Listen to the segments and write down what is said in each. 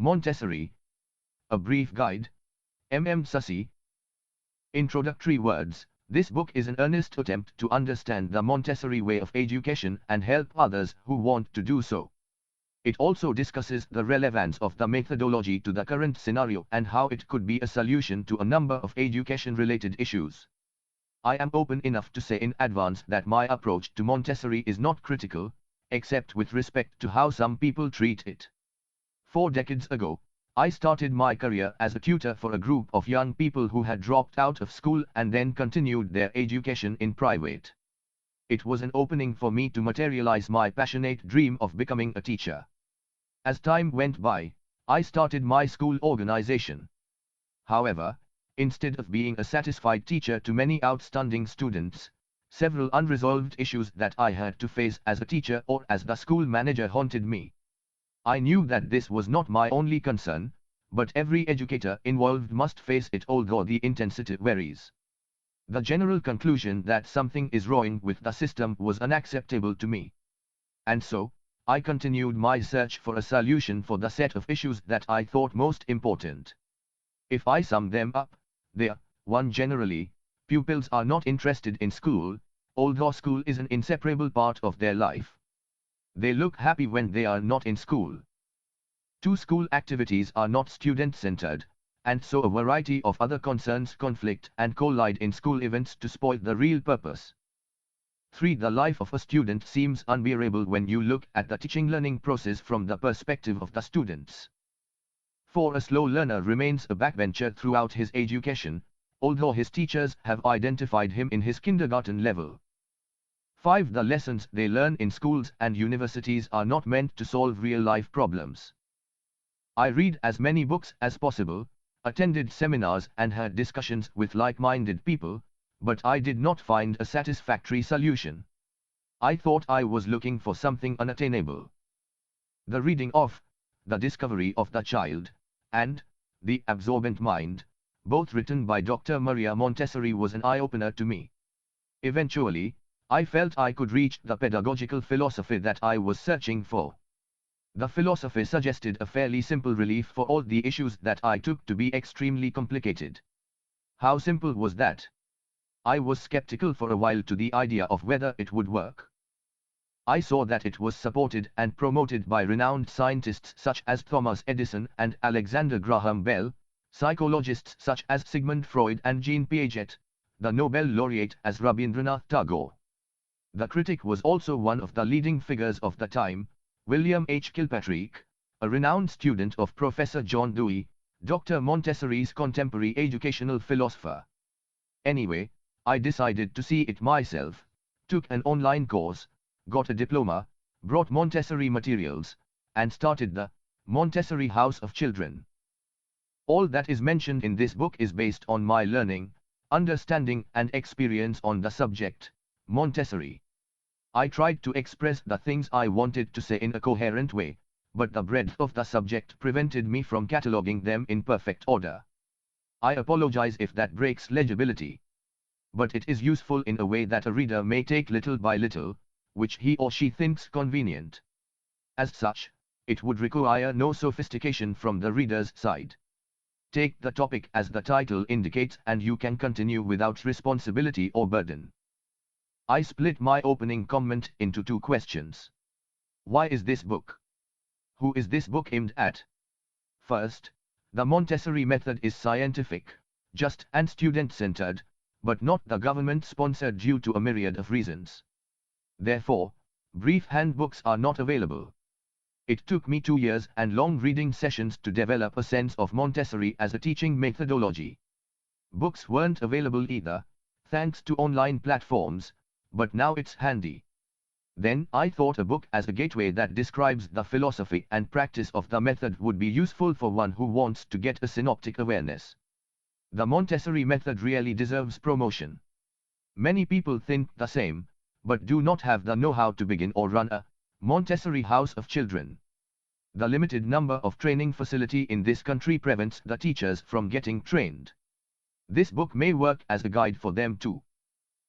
Montessori. A Brief Guide. Sasi. Introductory words. This book is an earnest attempt to understand the Montessori way of education and help others who want to do so. It also discusses the relevance of the methodology to the current scenario and how it could be a solution to a number of education-related issues. I am open enough to say in advance that my approach to Montessori is not critical, except with respect to how some people treat it. 4 decades ago, I started my career as a tutor for a group of young people who had dropped out of school and then continued their education in private. It was an opening for me to materialize my passionate dream of becoming a teacher. As time went by, I started my school organization. However, instead of being a satisfied teacher to many outstanding students, several unresolved issues that I had to face as a teacher or as the school manager haunted me. I knew that this was not my only concern, but every educator involved must face it, although the intensity varies. The general conclusion that something is wrong with the system was unacceptable to me. And so, I continued my search for a solution for the set of issues that I thought most important. If I sum them up, they are: 1. Generally, pupils are not interested in school, although school is an inseparable part of their life. They look happy when they are not in school. 2. School activities are not student-centered, and so a variety of other concerns conflict and collide in school events to spoil the real purpose. 3. The life of a student seems unbearable when you look at the teaching-learning process from the perspective of the students. 4. A slow learner remains a backbencher throughout his education, although his teachers have identified him in his kindergarten level. 5. The lessons they learn in schools and universities are not meant to solve real-life problems. I read as many books as possible, attended seminars and had discussions with like-minded people, but I did not find a satisfactory solution. I thought I was looking for something unattainable. The Reading of, The Discovery of the Child, and The Absorbent Mind, both written by Dr. Maria Montessori, was an eye-opener to me. Eventually, I felt I could reach the pedagogical philosophy that I was searching for. The philosophy suggested a fairly simple relief for all the issues that I took to be extremely complicated. How simple was that? I was skeptical for a while to the idea of whether it would work. I saw that it was supported and promoted by renowned scientists such as Thomas Edison and Alexander Graham Bell, psychologists such as Sigmund Freud and Jean Piaget, the Nobel laureate as Rabindranath Tagore. The critic was also one of the leading figures of the time, William H. Kilpatrick, a renowned student of Professor John Dewey, Dr. Montessori's contemporary educational philosopher. Anyway, I decided to see it myself, took an online course, got a diploma, brought Montessori materials, and started the Montessori House of Children. All that is mentioned in this book is based on my learning, understanding and experience on the subject, Montessori. I tried to express the things I wanted to say in a coherent way, but the breadth of the subject prevented me from cataloging them in perfect order. I apologize if that breaks legibility. But it is useful in a way that a reader may take little by little, which he or she thinks convenient. As such, it would require no sophistication from the reader's side. Take the topic as the title indicates and you can continue without responsibility or burden. I split my opening comment into 2 questions. Why is this book? Who is this book aimed at? First, the Montessori method is scientific, just and student-centered, but not the government-sponsored due to a myriad of reasons. Therefore, brief handbooks are not available. It took me 2 years and long reading sessions to develop a sense of Montessori as a teaching methodology. Books weren't available either, thanks to online platforms, but now it's handy. Then I thought a book as a gateway that describes the philosophy and practice of the method would be useful for one who wants to get a synoptic awareness. The Montessori method really deserves promotion. Many people think the same, but do not have the know-how to begin or run a Montessori House of Children. The limited number of training facility in this country prevents the teachers from getting trained. This book may work as a guide for them too.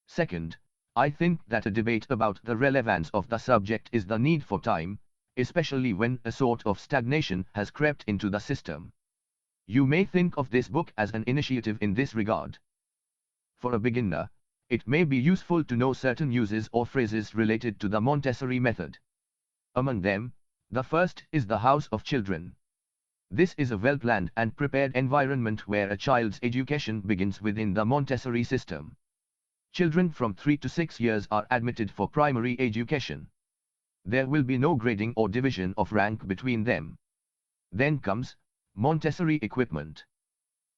Second, I think that a debate about the relevance of the subject is the need for time, especially when a sort of stagnation has crept into the system. You may think of this book as an initiative in this regard. For a beginner, it may be useful to know certain uses or phrases related to the Montessori method. Among them, the first is the house of children. This is a well-planned and prepared environment where a child's education begins within the Montessori system. Children from 3 to 6 years are admitted for primary education. There will be no grading or division of rank between them. Then comes Montessori equipment.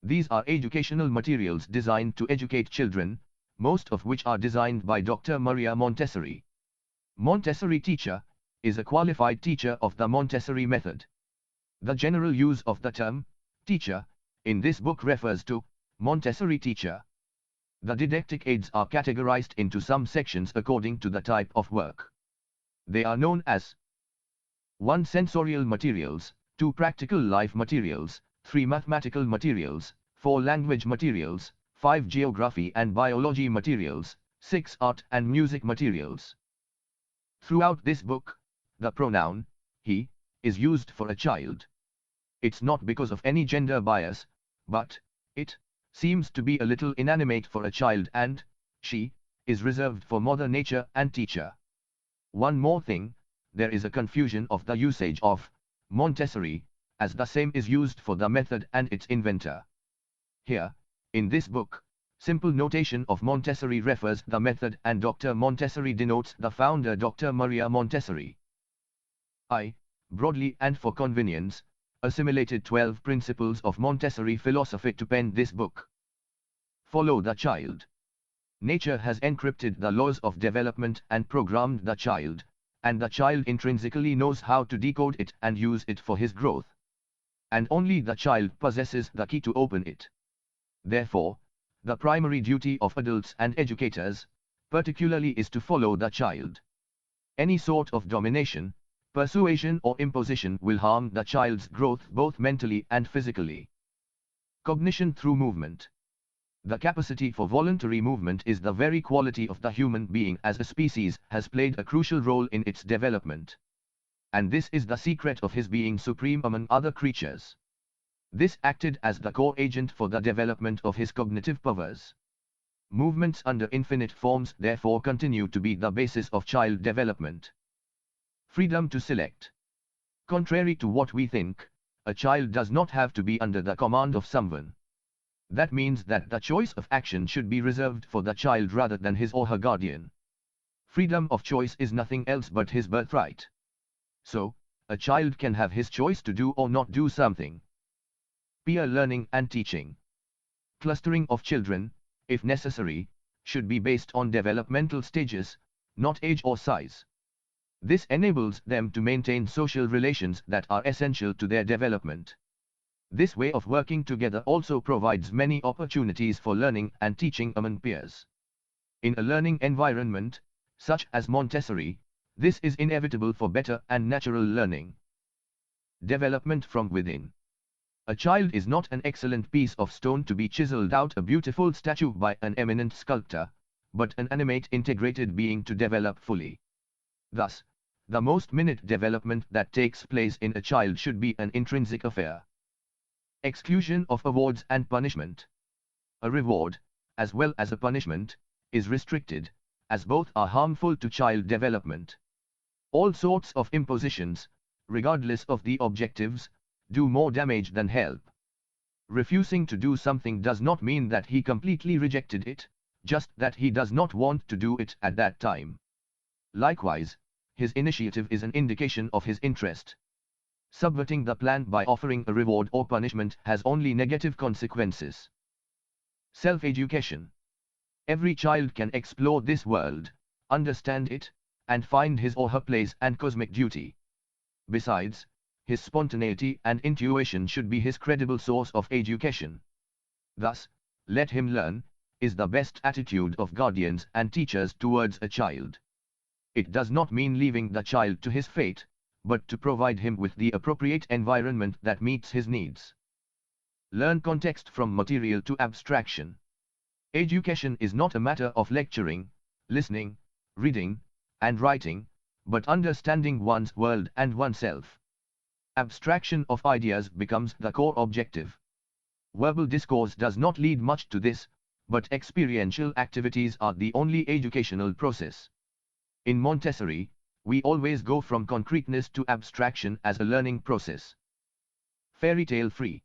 These are educational materials designed to educate children, most of which are designed by Dr. Maria Montessori. Montessori teacher is a qualified teacher of the Montessori method. The general use of the term teacher in this book refers to Montessori teacher. The didactic aids are categorized into some sections according to the type of work. They are known as 1. Sensorial materials, 2. Practical life materials, 3. Mathematical materials, 4. Language materials, 5. Geography and biology materials, 6. Art and music materials. Throughout this book, the pronoun he is used for a child. It's not because of any gender bias, but it seems to be a little inanimate for a child, and she is reserved for mother nature and teacher. One more thing, there is a confusion of the usage of Montessori, as the same is used for the method and its inventor. Here, in this book, simple notation of Montessori refers the method and Dr. Montessori denotes the founder Dr. Maria Montessori. I, broadly and for convenience, assimilated 12 principles of Montessori philosophy to pen this book. Follow the child. Nature has encrypted the laws of development and programmed the child, and the child intrinsically knows how to decode it and use it for his growth. And only the child possesses the key to open it. Therefore, the primary duty of adults and educators, particularly, is to follow the child. Any sort of domination, persuasion or imposition will harm the child's growth both mentally and physically. Cognition through movement. The capacity for voluntary movement is the very quality of the human being as a species has played a crucial role in its development. And this is the secret of his being supreme among other creatures. This acted as the core agent for the development of his cognitive powers. Movements under infinite forms therefore continue to be the basis of child development. Freedom to select. Contrary to what we think, a child does not have to be under the command of someone. That means that the choice of action should be reserved for the child rather than his or her guardian. Freedom of choice is nothing else but his birthright. So, a child can have his choice to do or not do something. Peer learning and teaching. Clustering of children, if necessary, should be based on developmental stages, not age or size. This enables them to maintain social relations that are essential to their development. This way of working together also provides many opportunities for learning and teaching among peers. In a learning environment, such as Montessori, this is inevitable for better and natural learning. Development from within. A child is not an excellent piece of stone to be chiseled out a beautiful statue by an eminent sculptor, but an animate integrated being to develop fully. Thus, the most minute development that takes place in a child should be an intrinsic affair. Exclusion of awards and punishment. A reward, as well as a punishment, is restricted, as both are harmful to child development. All sorts of impositions, regardless of the objectives, do more damage than help. Refusing to do something does not mean that he completely rejected it, just that he does not want to do it at that time. Likewise, his initiative is an indication of his interest. Subverting the plan by offering a reward or punishment has only negative consequences. Self-education. Every child can explore this world, understand it, and find his or her place and cosmic duty. Besides, his spontaneity and intuition should be his credible source of education. Thus, let him learn, is the best attitude of guardians and teachers towards a child. It does not mean leaving the child to his fate, but to provide him with the appropriate environment that meets his needs. Learn context from material to abstraction. Education is not a matter of lecturing, listening, reading, and writing, but understanding one's world and oneself. Abstraction of ideas becomes the core objective. Verbal discourse does not lead much to this, but experiential activities are the only educational process. In Montessori, we always go from concreteness to abstraction as a learning process. Fairy tale free.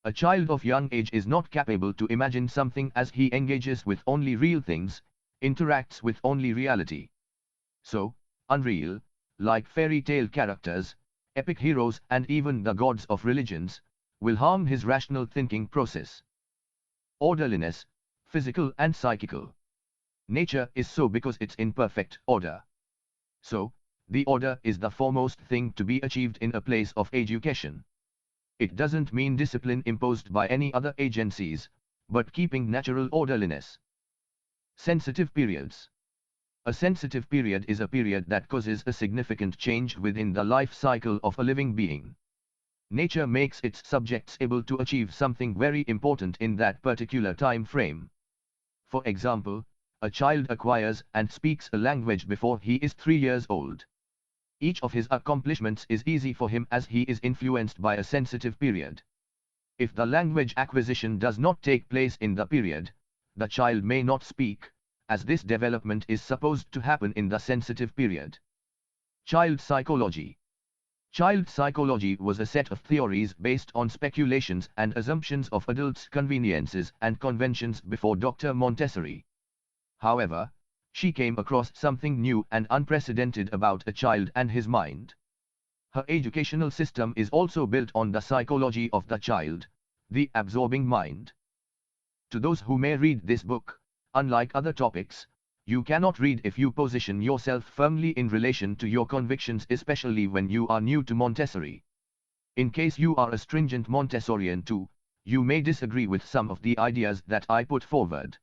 A child of young age is not capable to imagine something as he engages with only real things, interacts with only reality. So, unreal, like fairy tale characters, epic heroes and even the gods of religions, will harm his rational thinking process. Orderliness, physical and psychical. Nature is so because it's in perfect order. So, the order is the foremost thing to be achieved in a place of education. It doesn't mean discipline imposed by any other agencies, but keeping natural orderliness. Sensitive periods. A sensitive period is a period that causes a significant change within the life cycle of a living being. Nature makes its subjects able to achieve something very important in that particular time frame. For example, a child acquires and speaks a language before he is 3 years old. Each of his accomplishments is easy for him as he is influenced by a sensitive period. If the language acquisition does not take place in the period, the child may not speak, as this development is supposed to happen in the sensitive period. Child psychology. Child psychology was a set of theories based on speculations and assumptions of adults' conveniences and conventions before Dr. Montessori. However, she came across something new and unprecedented about a child and his mind. Her educational system is also built on the psychology of the child, the absorbing mind. To those who may read this book, unlike other topics, you cannot read if you position yourself firmly in relation to your convictions, especially when you are new to Montessori. In case you are a stringent Montessorian too, you may disagree with some of the ideas that I put forward.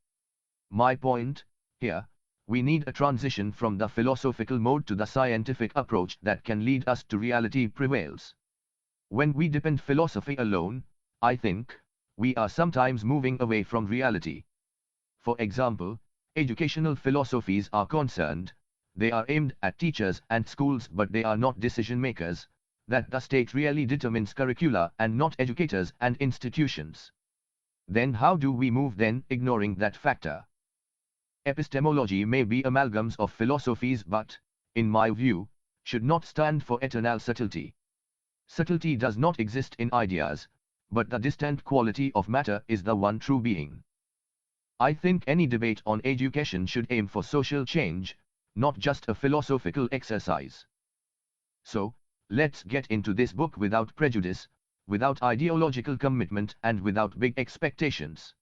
My point, here, we need a transition from the philosophical mode to the scientific approach that can lead us to reality prevails. When we depend philosophy alone, I think, we are sometimes moving away from reality. For example, educational philosophies are concerned, they are aimed at teachers and schools but they are not decision makers, that the state really determines curricula and not educators and institutions. Then how do we move then, ignoring that factor? Epistemology may be amalgams of philosophies but, in my view, should not stand for eternal subtlety. Subtlety does not exist in ideas, but the distant quality of matter is the one true being. I think any debate on education should aim for social change, not just a philosophical exercise. So, let's get into this book without prejudice, without ideological commitment and without big expectations.